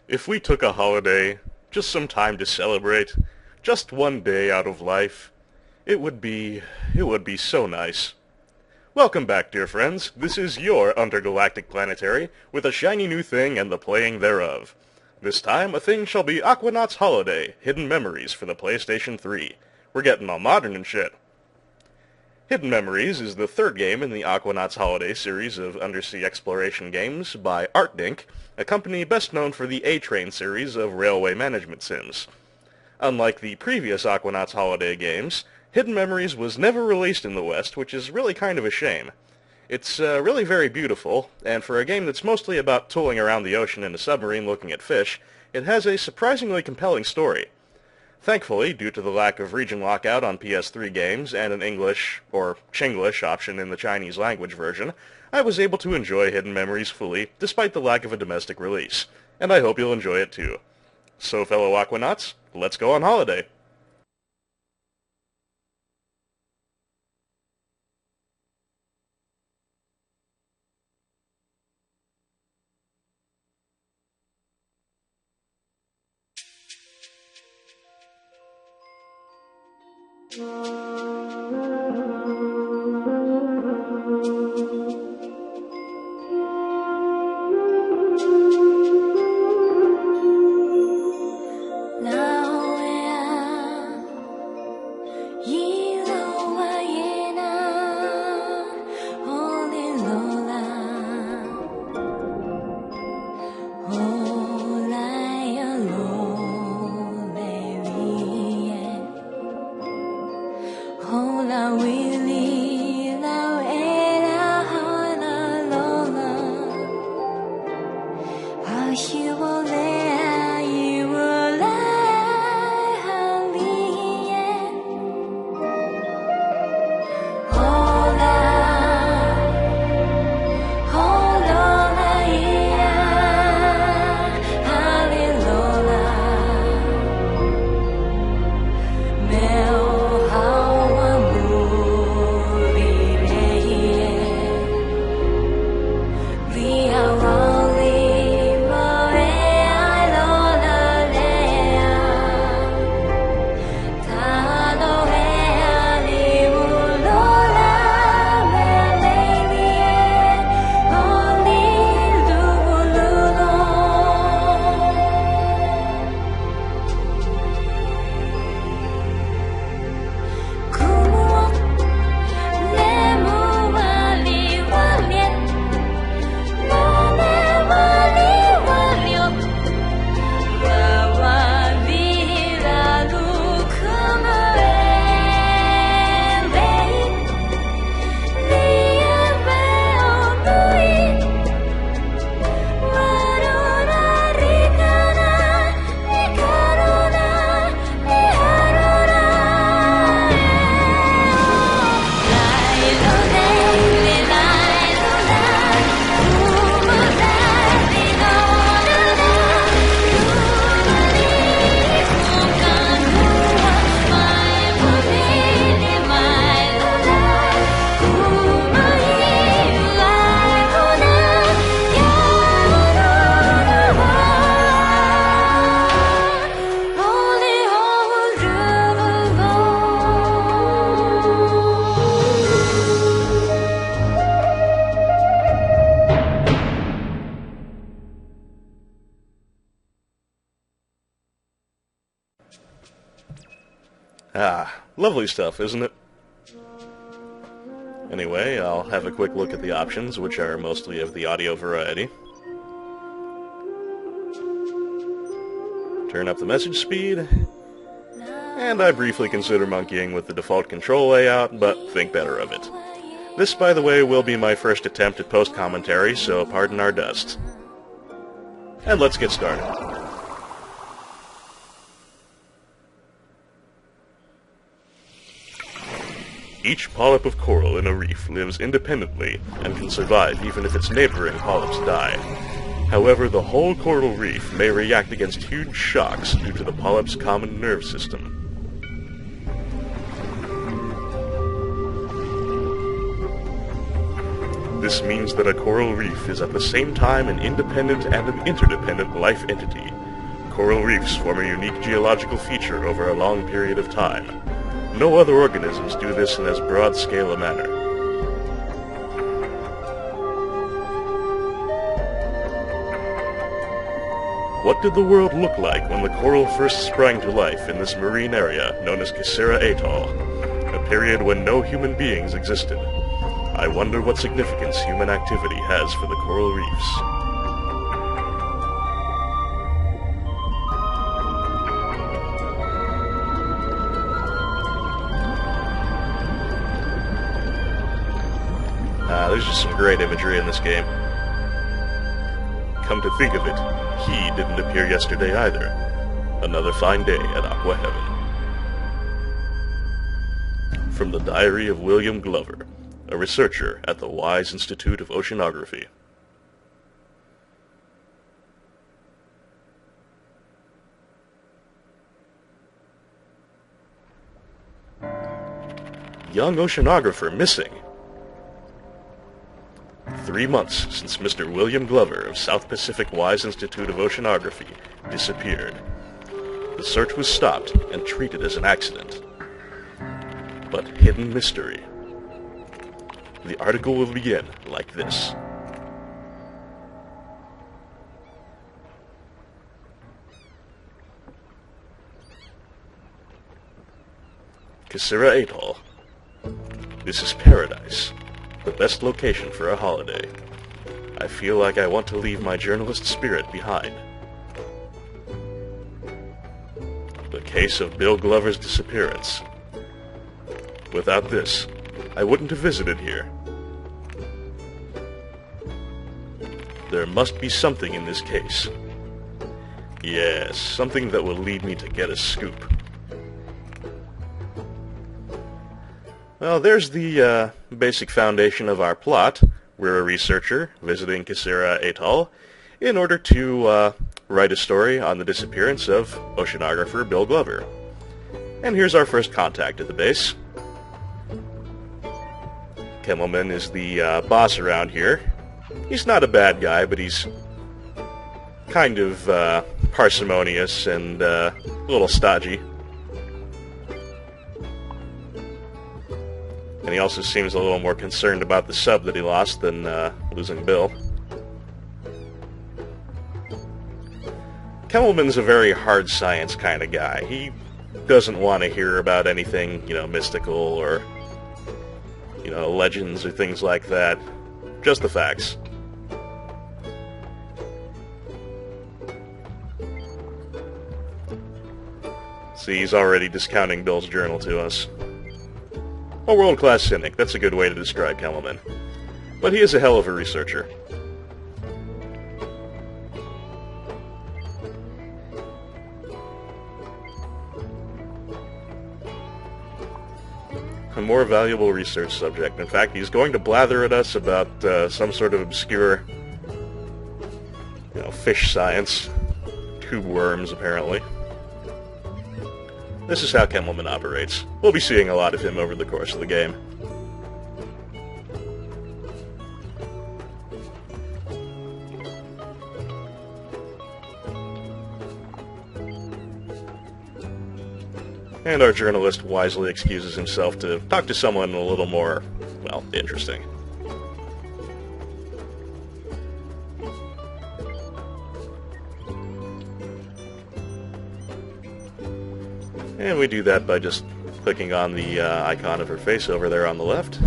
If we took a holiday, just some time to celebrate, just one day out of life, it would be so nice. Welcome back, dear friends. This is your Intergalactic Planetary, with a shiny new thing and the playing thereof. This time, a thing shall be Aquanaut's Holiday, Hidden Memories for the PlayStation 3. We're getting all modern and shit. Hidden Memories is the third game in the Aquanaut's Holiday series of undersea exploration games by ArtDink, a company best known for the A-Train series of railway management sims. Unlike the previous Aquanaut's Holiday games, Hidden Memories was never released in the West, which is really kind of a shame. It's really very beautiful, and for a game that's mostly about tooling around the ocean in a submarine looking at fish, it has a surprisingly compelling story. Thankfully, due to the lack of region lockout on PS3 games and an English, or Chinglish, option in the Chinese language version, I was able to enjoy Hidden Memories fully, despite the lack of a domestic release. And I hope you'll enjoy it too. So, fellow Aquanauts, let's go on holiday! Ah, lovely stuff, isn't it? Anyway, I'll have a quick look at the options, which are mostly of the audio variety. Turn up the message speed, and I briefly consider monkeying with the default control layout, but think better of it. This, by the way, will be my first attempt at post-commentary, so pardon our dust. And let's get started. Each polyp of coral in a reef lives independently and can survive even if its neighboring polyps die. However, the whole coral reef may react against huge shocks due to the polyp's common nerve system. This means that a coral reef is at the same time an independent and an interdependent life entity. Coral reefs form a unique geological feature over a long period of time. No other organisms do this in as broad-scale a manner. What did the world look like when the coral first sprang to life in this marine area known as Kasera Atoll, a period when no human beings existed? I wonder what significance human activity has for the coral reefs. There's just some great imagery in this game. Come to think of it, he didn't appear yesterday either. Another fine day at Aqua Heaven. From the Diary of William Glover, a researcher at the Wise Institute of Oceanography. Young oceanographer missing. 3 months since Mr. William Glover of South Pacific Wise Institute of Oceanography disappeared. The search was stopped and treated as an accident. But hidden mystery. The article will begin like this. Kasera Atoll. This is paradise. The best location for a holiday. I feel like I want to leave my journalist spirit behind. The case of Bill Glover's disappearance. Without this, I wouldn't have visited here. There must be something in this case. Yes, something that will lead me to get a scoop. Well, there's the basic foundation of our plot. We're a researcher visiting Kasera Atoll in order to write a story on the disappearance of oceanographer Bill Glover. And here's our first contact at the base. Kemmelman is the boss around here. He's not a bad guy, but he's kind of parsimonious and a little stodgy. And he also seems a little more concerned about the sub that he lost than losing Bill. Kemmelman's a very hard science kind of guy. He doesn't want to hear about anything, mystical or, legends or things like that. Just the facts. See, he's already discounting Bill's journal to us. A world-class cynic, that's a good way to describe Kemmelman. But he is a hell of a researcher. A more valuable research subject. In fact, he's going to blather at us about some sort of obscure, fish science. Tube worms, apparently. This is how Kemmelman operates. We'll be seeing a lot of him over the course of the game. And our journalist wisely excuses himself to talk to someone a little more, interesting. And we do that by just clicking on the icon of her face over there on the left.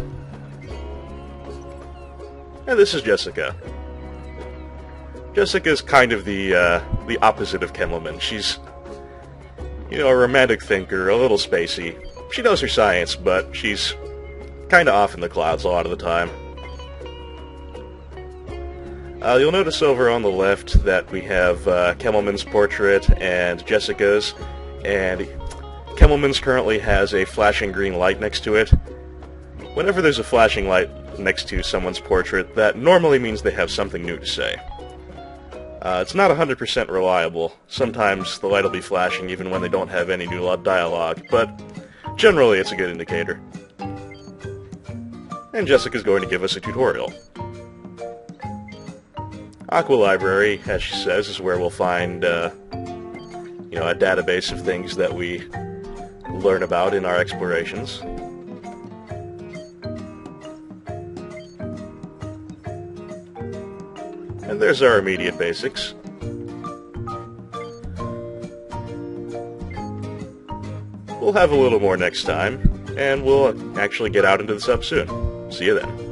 And this is Jessica. Jessica's kind of the opposite of Kemmelman. She's, a romantic thinker, a little spacey. She knows her science, but she's kind of off in the clouds a lot of the time. You'll notice over on the left that we have Kemmelman's portrait and Jessica's, and Kemmelman's currently has a flashing green light next to it. Whenever there's a flashing light next to someone's portrait, that normally means they have something new to say. It's not 100% reliable. Sometimes the light will be flashing even when they don't have any new dialogue, but generally it's a good indicator. And Jessica's going to give us a tutorial. Aqua Library, as she says, is where we'll find, a database of things that we learn about in our explorations. And there's our immediate basics. We'll have a little more next time, and we'll actually get out into the sub soon. See you then.